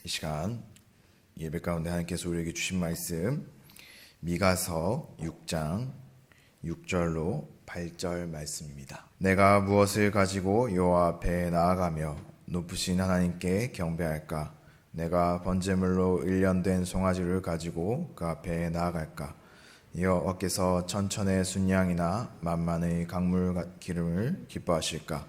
이 시간 예배 가운데 하나님께서 우리에게 주신 말씀 미가서 6장 6절로 8절 말씀입니다. 내가 무엇을 가지고 여호와 앞에 나아가며 높으신 하나님께 경배할까? 내가 번제물로 일련된 송아지를 가지고 그 앞에 나아갈까? 여호와께서 천천의 순양이나 만만의 강물 기름을 기뻐하실까?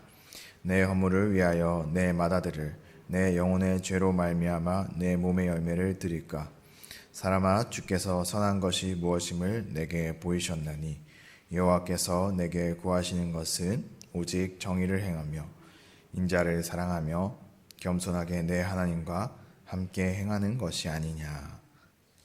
내 허물을 위하여 내 맏아들을 내 영혼의 죄로 말미암아 내 몸의 열매를 드릴까? 사람아, 주께서 선한 것이 무엇임을 내게 보이셨나니 여호와께서 내게 구하시는 것은 오직 정의를 행하며 인자를 사랑하며 겸손하게 내 하나님과 함께 행하는 것이 아니냐.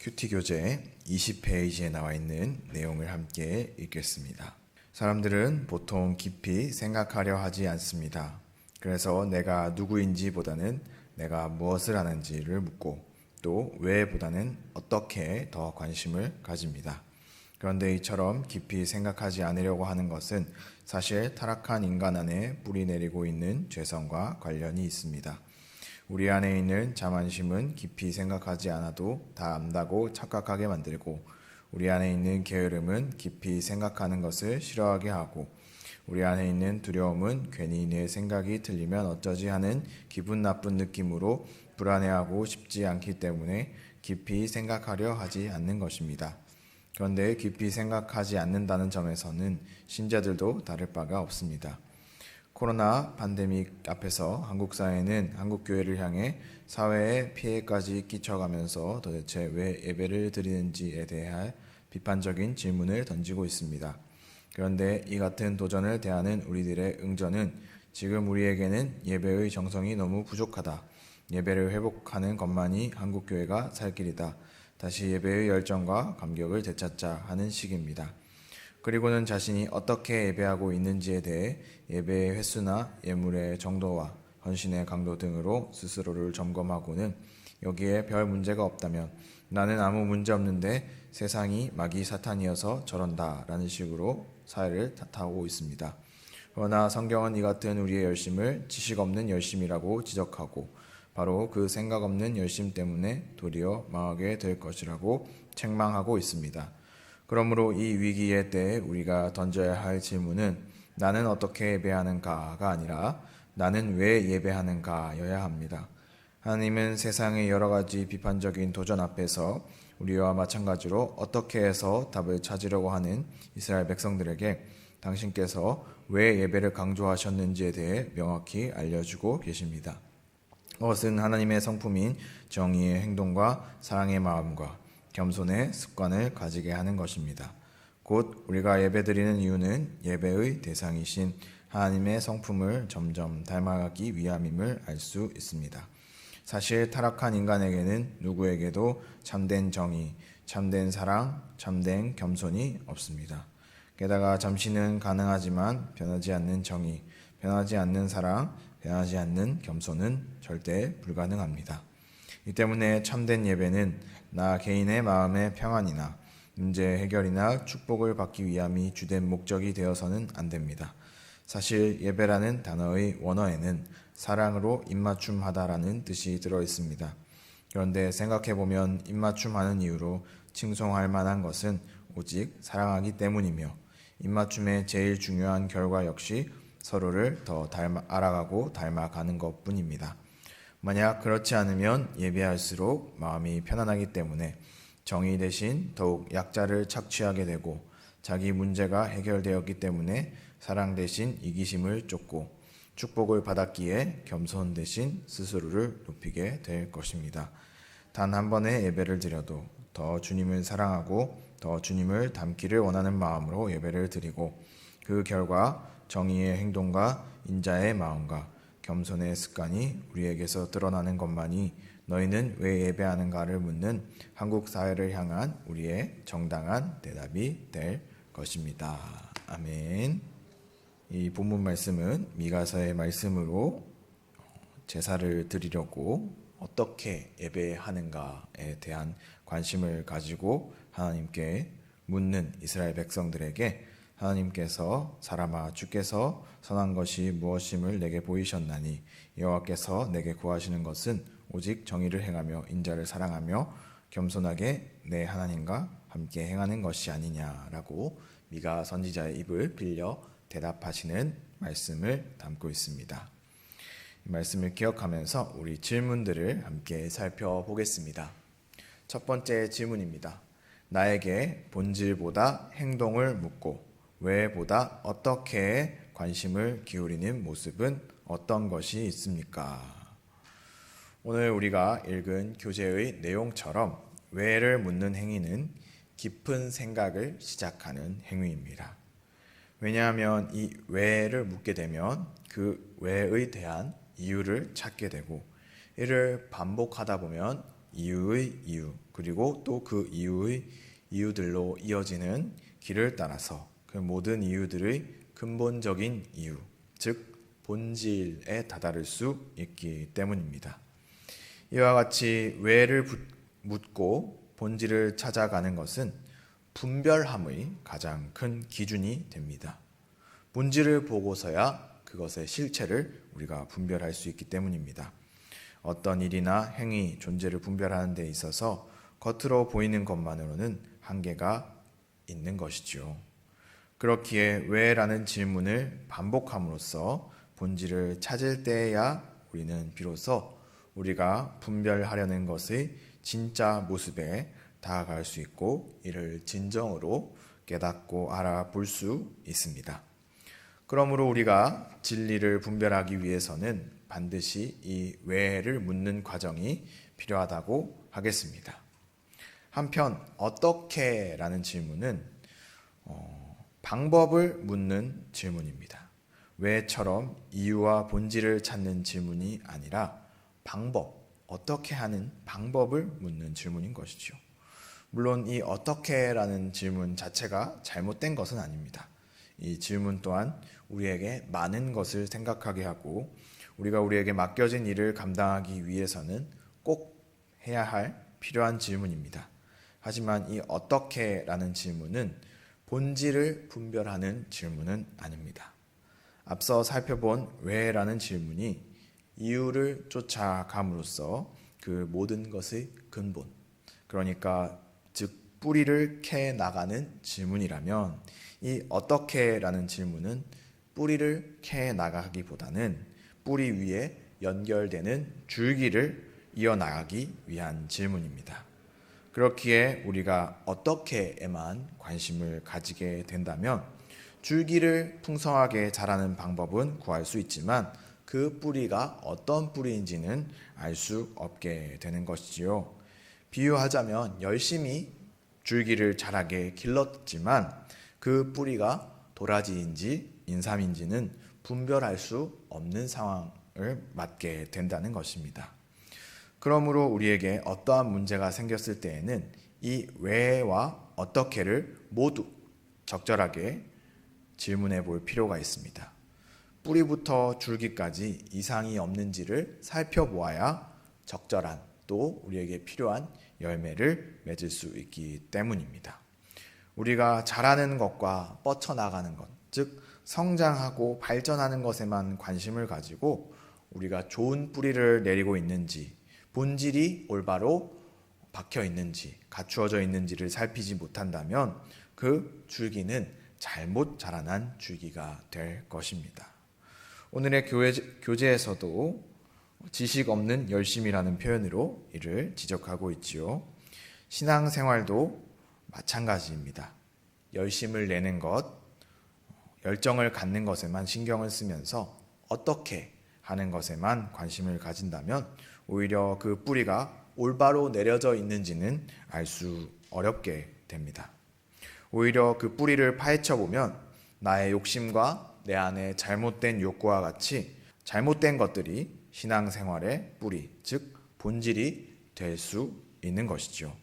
큐티 교재 20페이지에 나와 있는 내용을 함께 읽겠습니다. 사람들은 보통 깊이 생각하려 하지 않습니다. 그래서 내가 누구인지 보다는 내가 무엇을 하는지를 묻고 또 왜 보다는 어떻게 더 관심을 가집니다. 그런데 이처럼 깊이 생각하지 않으려고 하는 것은 사실 타락한 인간 안에 뿌리 내리고 있는 죄성과 관련이 있습니다. 우리 안에 있는 자만심은 깊이 생각하지 않아도 다 안다고 착각하게 만들고, 우리 안에 있는 게으름은 깊이 생각하는 것을 싫어하게 하고, 우리 안에 있는 두려움은 괜히 내 생각이 틀리면 어쩌지 하는 기분 나쁜 느낌으로 불안해하고 싶지 않기 때문에 깊이 생각하려 하지 않는 것입니다. 그런데 깊이 생각하지 않는다는 점에서는 신자들도 다를 바가 없습니다. 코로나 팬데믹 앞에서 한국 사회는 한국 교회를 향해 사회에 피해까지 끼쳐가면서 도대체 왜 예배를 드리는지에 대한 비판적인 질문을 던지고 있습니다. 그런데 이 같은 도전을 대하는 우리들의 응전은 지금 우리에게는 예배의 정성이 너무 부족하다. 예배를 회복하는 것만이 한국교회가 살 길이다. 다시 예배의 열정과 감격을 되찾자 하는 식입니다. 그리고는 자신이 어떻게 예배하고 있는지에 대해 예배의 횟수나 예물의 정도와 헌신의 강도 등으로 스스로를 점검하고는 여기에 별 문제가 없다면 나는 아무 문제 없는데 세상이 마귀 사탄이어서 저런다 라는 식으로 사회를 탓하고 있습니다. 그러나 성경은 이 같은 우리의 열심을 지식 없는 열심이라고 지적하고 바로 그 생각 없는 열심 때문에 도리어 망하게 될 것이라고 책망하고 있습니다. 그러므로 이 위기의 때에 우리가 던져야 할 질문은 나는 어떻게 예배하는가가 아니라 나는 왜 예배하는가여야 합니다. 하나님은 세상의 여러 가지 비판적인 도전 앞에서 우리와 마찬가지로 어떻게 해서 답을 찾으려고 하는 이스라엘 백성들에게 당신께서 왜 예배를 강조하셨는지에 대해 명확히 알려주고 계십니다. 그것은 하나님의 성품인 정의의 행동과 사랑의 마음과 겸손의 습관을 가지게 하는 것입니다. 곧 우리가 예배드리는 이유는 예배의 대상이신 하나님의 성품을 점점 닮아가기 위함임을 알 수 있습니다. 사실 타락한 인간에게는 누구에게도 참된 정의, 참된 사랑, 참된 겸손이 없습니다. 게다가 잠시는 가능하지만 변하지 않는 정의, 변하지 않는 사랑, 변하지 않는 겸손은 절대 불가능합니다. 이 때문에 참된 예배는 나 개인의 마음의 평안이나 문제 해결이나 축복을 받기 위함이 주된 목적이 되어서는 안 됩니다. 사실 예배라는 단어의 원어에는 사랑으로 입맞춤하다라는 뜻이 들어 있습니다. 그런데 생각해보면 입맞춤하는 이유로 칭송할 만한 것은 오직 사랑하기 때문이며 입맞춤의 제일 중요한 결과 역시 서로를 더 알아가고 닮아가는 것뿐입니다. 만약 그렇지 않으면 예배할수록 마음이 편안하기 때문에 정의 대신 더욱 약자를 착취하게 되고 자기 문제가 해결되었기 때문에 사랑 대신 이기심을 쫓고 축복을 받았기에 겸손 대신 스스로를 높이게 될 것입니다. 단 한 번의 예배를 드려도 더 주님을 사랑하고 더 주님을 닮기를 원하는 마음으로 예배를 드리고 그 결과 정의의 행동과 인자의 마음과 겸손의 습관이 우리에게서 드러나는 것만이 너희는 왜 예배하는가를 묻는 한국 사회를 향한 우리의 정당한 대답이 될 것입니다. 아멘. 이 본문 말씀은 미가서의 말씀으로 제사를 드리려고 어떻게 예배하는가에 대한 관심을 가지고 하나님께 묻는 이스라엘 백성들에게 하나님께서 사람아 주께서 선한 것이 무엇임을 내게 보이셨나니 여호와께서 내게 구하시는 것은 오직 정의를 행하며 인자를 사랑하며 겸손하게 내 하나님과 함께 행하는 것이 아니냐라고 미가 선지자의 입을 빌려 대답하시는 말씀을 담고 있습니다. 이 말씀을 기억하면서 우리 질문들을 함께 살펴보겠습니다. 첫 번째 질문입니다. 나에게 본질보다 행동을 묻고 왜보다 어떻게에 관심을 기울이는 모습은 어떤 것이 있습니까? 오늘 우리가 읽은 교재의 내용처럼 왜를 묻는 행위는 깊은 생각을 시작하는 행위입니다. 왜냐하면 이 왜를 묻게 되면 그 왜에 대한 이유를 찾게 되고 이를 반복하다 보면 이유의 이유 그리고 또 그 이유의 이유들로 이어지는 길을 따라서 그 모든 이유들의 근본적인 이유, 즉 본질에 다다를 수 있기 때문입니다. 이와 같이 왜를 묻고 본질을 찾아가는 것은 분별함의 가장 큰 기준이 됩니다. 본질을 보고서야 그것의 실체를 우리가 분별할 수 있기 때문입니다. 어떤 일이나 행위, 존재를 분별하는 데 있어서 겉으로 보이는 것만으로는 한계가 있는 것이죠. 그렇기에 왜라는 질문을 반복함으로써 본질을 찾을 때야 우리는 비로소 우리가 분별하려는 것의 진짜 모습에 다가갈 수 있고 이를 진정으로 깨닫고 알아볼 수 있습니다. 그러므로 우리가 진리를 분별하기 위해서는 반드시 이 왜를 묻는 과정이 필요하다고 하겠습니다. 한편 어떻게라는 질문은 방법을 묻는 질문입니다. 왜처럼 이유와 본질을 찾는 질문이 아니라 방법, 어떻게 하는 방법을 묻는 질문인 것이죠. 물론 이 어떻게라는 질문 자체가 잘못된 것은 아닙니다. 이 질문 또한 우리에게 많은 것을 생각하게 하고 우리가 우리에게 맡겨진 일을 감당하기 위해서는 꼭 해야 할 필요한 질문입니다. 하지만 이 어떻게라는 질문은 본질을 분별하는 질문은 아닙니다. 앞서 살펴본 왜라는 질문이 이유를 쫓아감으로써 그 모든 것의 근본, 그러니까 즉 뿌리를 캐 나가는 질문이라면 이 어떻게라는 질문은 뿌리를 캐 나가기보다는 뿌리 위에 연결되는 줄기를 이어나가기 위한 질문입니다. 그렇기에 우리가 어떻게에만 관심을 가지게 된다면 줄기를 풍성하게 자라는 방법은 구할 수 있지만 그 뿌리가 어떤 뿌리인지는 알 수 없게 되는 것이지요. 비유하자면 열심히 줄기를 자라게 길렀지만 그 뿌리가 도라지인지 인삼인지는 분별할 수 없는 상황을 맞게 된다는 것입니다. 그러므로 우리에게 어떠한 문제가 생겼을 때에는 이 왜와 어떻게를 모두 적절하게 질문해 볼 필요가 있습니다. 뿌리부터 줄기까지 이상이 없는지를 살펴보아야 적절한 또 우리에게 필요한 열매를 맺을 수 있기 때문입니다. 우리가 자라는 것과 뻗쳐나가는 것, 즉 성장하고 발전하는 것에만 관심을 가지고 우리가 좋은 뿌리를 내리고 있는지 본질이 올바로 박혀 있는지 갖추어져 있는지를 살피지 못한다면 그 줄기는 잘못 자라난 줄기가 될 것입니다. 오늘의 교재에서도 지식 없는 열심이라는 표현으로 이를 지적하고 있지요. 신앙생활도 마찬가지입니다. 열심을 내는 것, 열정을 갖는 것에만 신경을 쓰면서 어떻게 하는 것에만 관심을 가진다면 오히려 그 뿌리가 올바로 내려져 있는지는 알 수 어렵게 됩니다. 오히려 그 뿌리를 파헤쳐 보면 나의 욕심과 내 안에 잘못된 욕구와 같이 잘못된 것들이 신앙생활의 뿌리, 즉 본질이 될 수 있는 것이죠.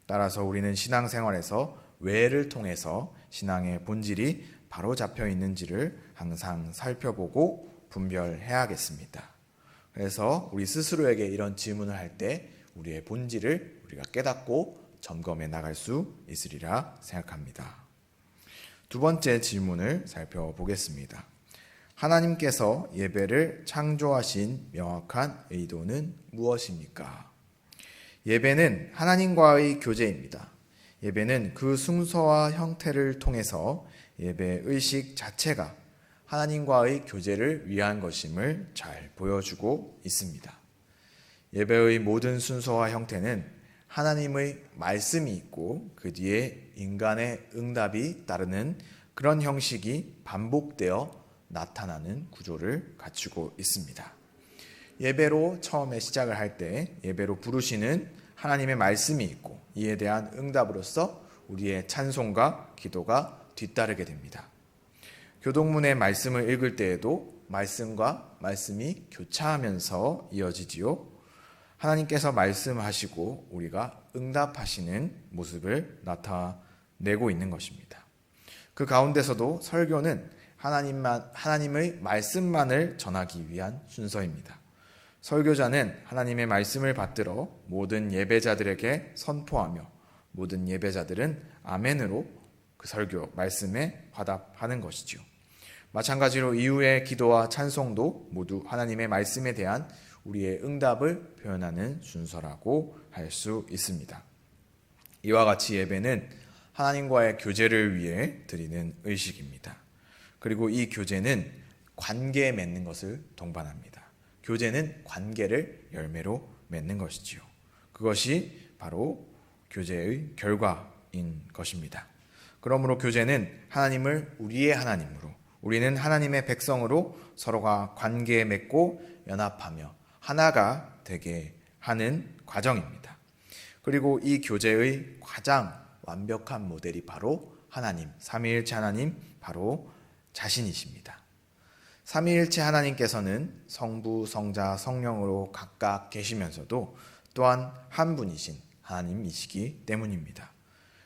따라서 우리는 신앙생활에서 왜를 통해서 신앙의 본질이 바로 잡혀 있는지를 항상 살펴보고 분별해야겠습니다. 그래서 우리 스스로에게 이런 질문을 할 때 우리의 본질을 우리가 깨닫고 점검해 나갈 수 있으리라 생각합니다. 두 번째 질문을 살펴보겠습니다. 하나님께서 예배를 창조하신 명확한 의도는 무엇입니까? 예배는 하나님과의 교제입니다. 예배는 그 순서와 형태를 통해서 예배 의식 자체가 하나님과의 교제를 위한 것임을 잘 보여주고 있습니다. 예배의 모든 순서와 형태는 하나님의 말씀이 있고 그 뒤에 인간의 응답이 따르는 그런 형식이 반복되어 나타나는 구조를 갖추고 있습니다. 예배로 처음에 시작을 할 때 예배로 부르시는 하나님의 말씀이 있고 이에 대한 응답으로서 우리의 찬송과 기도가 뒤따르게 됩니다. 교동문의 말씀을 읽을 때에도 말씀과 말씀이 교차하면서 이어지지요. 하나님께서 말씀하시고 우리가 응답하시는 모습을 나타내고 있는 것입니다. 그 가운데서도 설교는 하나님의 말씀만을 전하기 위한 순서입니다. 설교자는 하나님의 말씀을 받들어 모든 예배자들에게 선포하며 모든 예배자들은 아멘으로 그 설교 말씀에 화답하는 것이지요. 마찬가지로 이후의 기도와 찬송도 모두 하나님의 말씀에 대한 우리의 응답을 표현하는 순서라고 할 수 있습니다. 이와 같이 예배는 하나님과의 교제를 위해 드리는 의식입니다. 그리고 이 교제는 관계에 맺는 것을 동반합니다. 교제는 관계를 열매로 맺는 것이지요. 그것이 바로 교제의 결과인 것입니다. 그러므로 교제는 하나님을 우리의 하나님으로, 우리는 하나님의 백성으로 서로가 관계에 맺고 연합하며 하나가 되게 하는 과정입니다. 그리고 이 교제의 가장 완벽한 모델이 바로 하나님, 삼위일체 하나님 바로 자신이십니다. 삼위일체 하나님께서는 성부, 성자, 성령으로 각각 계시면서도 또한 한 분이신 하나님이시기 때문입니다.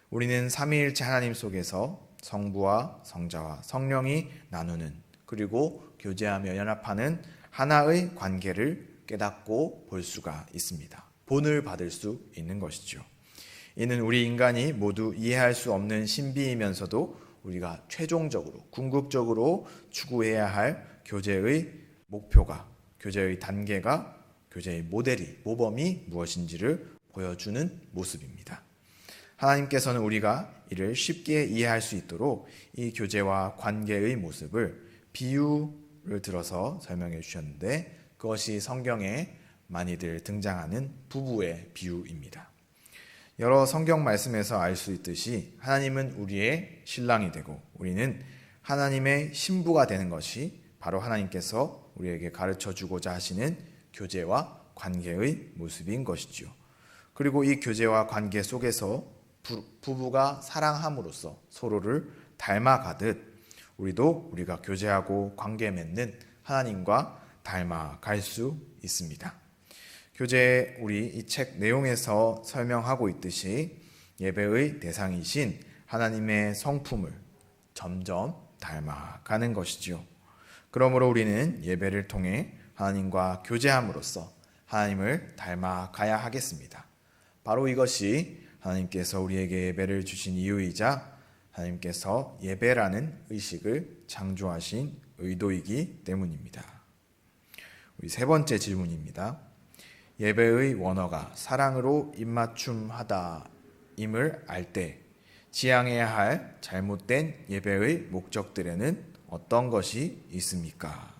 우리는 삼위일체 하나님 속에서 성부와 성자와 성령이 나누는 그리고 교제하며 연합하는 하나의 관계를 깨닫고 볼 수가 있습니다. 본을 받을 수 있는 것이죠. 이는 우리 인간이 모두 이해할 수 없는 신비이면서도 우리가 최종적으로 궁극적으로 추구해야 할 교제의 목표가, 교제의 단계가, 교제의 모범이 무엇인지를 보여주는 모습입니다. 하나님께서는 우리가 이를 쉽게 이해할 수 있도록 이 교제와 관계의 모습을 비유를 들어서 설명해 주셨는데 그것이 성경에 많이들 등장하는 부부의 비유입니다. 여러 성경 말씀에서 알 수 있듯이 하나님은 우리의 신랑이 되고 우리는 하나님의 신부가 되는 것이 바로 하나님께서 우리에게 가르쳐 주고자 하시는 교제와 관계의 모습인 것이죠. 그리고 이 교제와 관계 속에서 부부가 사랑함으로써 서로를 닮아가듯 우리가 교제하고 관계 맺는 하나님과 닮아갈 수 있습니다. 교제 우리 이 책 내용에서 설명하고 있듯이 예배의 대상이신 하나님의 성품을 점점 닮아가는 것이지요. 그러므로 우리는 예배를 통해 하나님과 교제함으로써 하나님을 닮아가야 하겠습니다. 바로 이것이 하나님께서 우리에게 예배를 주신 이유이자 하나님께서 예배라는 의식을 창조하신 의도이기 때문입니다. 우리 세 번째 질문입니다. 예배의 원어가 사랑으로 입맞춤하다 임을 알 때 지향해야 할 잘못된 예배의 목적들에는 어떤 것이 있습니까?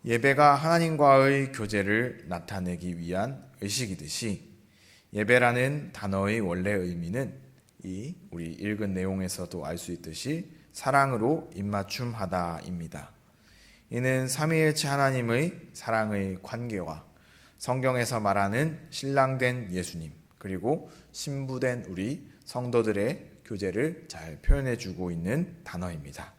예배가 하나님과의 교제를 나타내기 위한 의식이듯이 예배라는 단어의 원래 의미는 우리 읽은 내용에서도 알 수 있듯이 사랑으로 입맞춤하다입니다. 이는 삼위일체 하나님의 사랑의 관계와 성경에서 말하는 신랑된 예수님 그리고 신부된 우리 성도들의 교제를 잘 표현해주고 있는 단어입니다.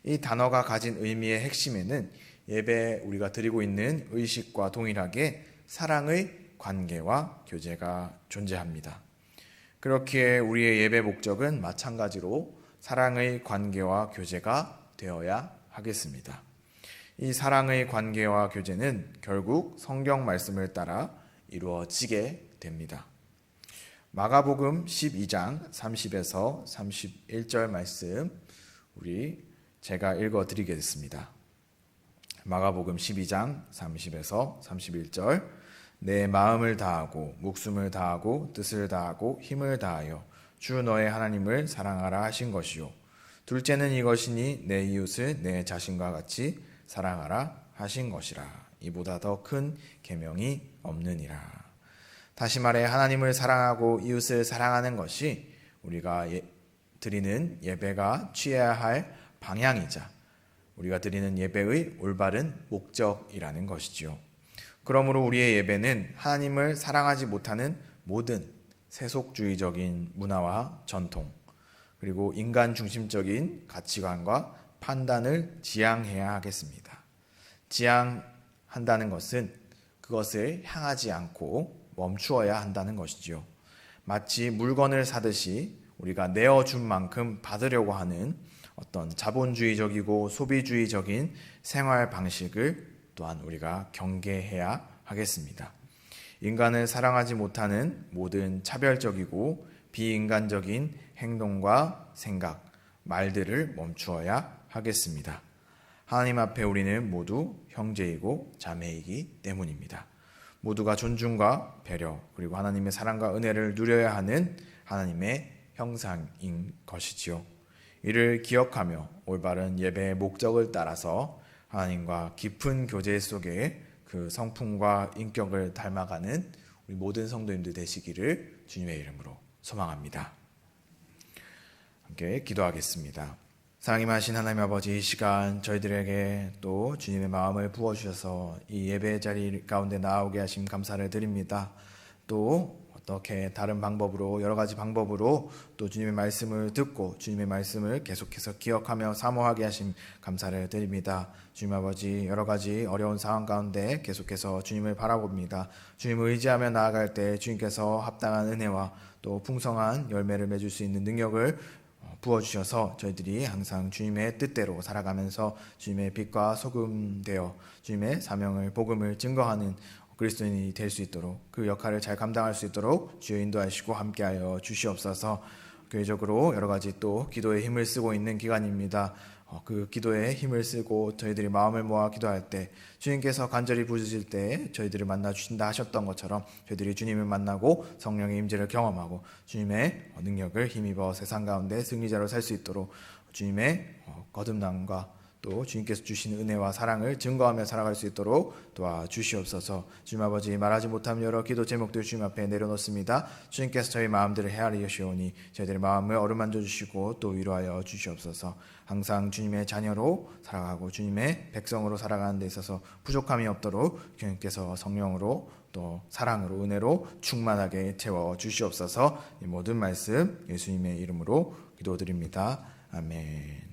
이 단어가 가진 의미의 핵심에는 예배 우리가 드리고 있는 의식과 동일하게 사랑의 관계와 교제가 존재합니다. 그렇기에 우리의 예배 목적은 마찬가지로 사랑의 관계와 교제가 되어야 하겠습니다. 이 사랑의 관계와 교제는 결국 성경 말씀을 따라 이루어지게 됩니다. 마가복음 12장 30에서 31절 말씀 우리 제가 읽어드리겠습니다. 마가복음 12장 30에서 31절. 내 마음을 다하고 목숨을 다하고 뜻을 다하고 힘을 다하여 주 너의 하나님을 사랑하라 하신 것이요. 둘째는 이것이니 내 이웃을 내 자신과 같이 사랑하라 하신 것이라. 이보다 더 큰 계명이 없느니라. 다시 말해 하나님을 사랑하고 이웃을 사랑하는 것이 우리가 드리는 예배가 취해야 할 방향이자 우리가 드리는 예배의 올바른 목적이라는 것이지요. 그러므로 우리의 예배는 하나님을 사랑하지 못하는 모든 세속주의적인 문화와 전통, 그리고 인간 중심적인 가치관과 판단을 지향해야 하겠습니다. 지향한다는 것은 그것을 향하지 않고 멈추어야 한다는 것이지요. 마치 물건을 사듯이 우리가 내어준 만큼 받으려고 하는 어떤 자본주의적이고 소비주의적인 생활 방식을 또한 우리가 경계해야 하겠습니다. 인간을 사랑하지 못하는 모든 차별적이고 비인간적인 행동과 생각, 말들을 멈추어야 하겠습니다. 하나님 앞에 우리는 모두 형제이고 자매이기 때문입니다. 모두가 존중과 배려 그리고 하나님의 사랑과 은혜를 누려야 하는 하나님의 형상인 것이지요. 이를 기억하며 올바른 예배의 목적을 따라서 하나님과 깊은 교제 속에 그 성품과 인격을 닮아가는 우리 모든 성도님들 되시기를 주님의 이름으로 소망합니다. 함께 기도하겠습니다. 사랑이 많으신 하나님 아버지, 이 시간 저희들에게 또 주님의 마음을 부어주셔서 이 예배 자리 가운데 나오게 하심 감사를 드립니다. 또 어떻게 다른 방법으로 여러 가지 방법으로 또 주님의 말씀을 듣고 주님의 말씀을 계속해서 기억하며 사모하게 하심 감사를 드립니다. 주님 아버지, 여러 가지 어려운 상황 가운데 계속해서 주님을 바라봅니다. 주님을 의지하며 나아갈 때 주님께서 합당한 은혜와 또 풍성한 열매를 맺을 수 있는 능력을 부어주셔서 저희들이 항상 주님의 뜻대로 살아가면서 주님의 빛과 소금 되어 주님의 사명을 복음을 증거하는 그리스도인이 될 수 있도록 그 역할을 잘 감당할 수 있도록 주여 인도하시고 함께하여 주시옵소서. 교회적으로 여러 가지 또 기도에 힘을 쓰고 있는 기간입니다. 그 기도에 힘을 쓰고 저희들이 마음을 모아 기도할 때 주님께서 간절히 부르실 때 저희들을 만나 주신다 하셨던 것처럼 저희들이 주님을 만나고 성령의 임재를 경험하고 주님의 능력을 힘입어 세상 가운데 승리자로 살 수 있도록 주님의 거듭남과 또 주님께서 주신 은혜와 사랑을 증거하며 살아갈 수 있도록 도와주시옵소서. 주님 아버지, 말하지 못하면 여러 기도 제목들 주님 앞에 내려놓습니다. 주님께서 저희 마음들을 헤아리시오니 저희들의 마음을 어루만져 주시고 또 위로하여 주시옵소서. 항상 주님의 자녀로 살아가고 주님의 백성으로 살아가는 데 있어서 부족함이 없도록 주님께서 성령으로 또 사랑으로 은혜로 충만하게 채워 주시옵소서. 이 모든 말씀 예수님의 이름으로 기도드립니다. 아멘.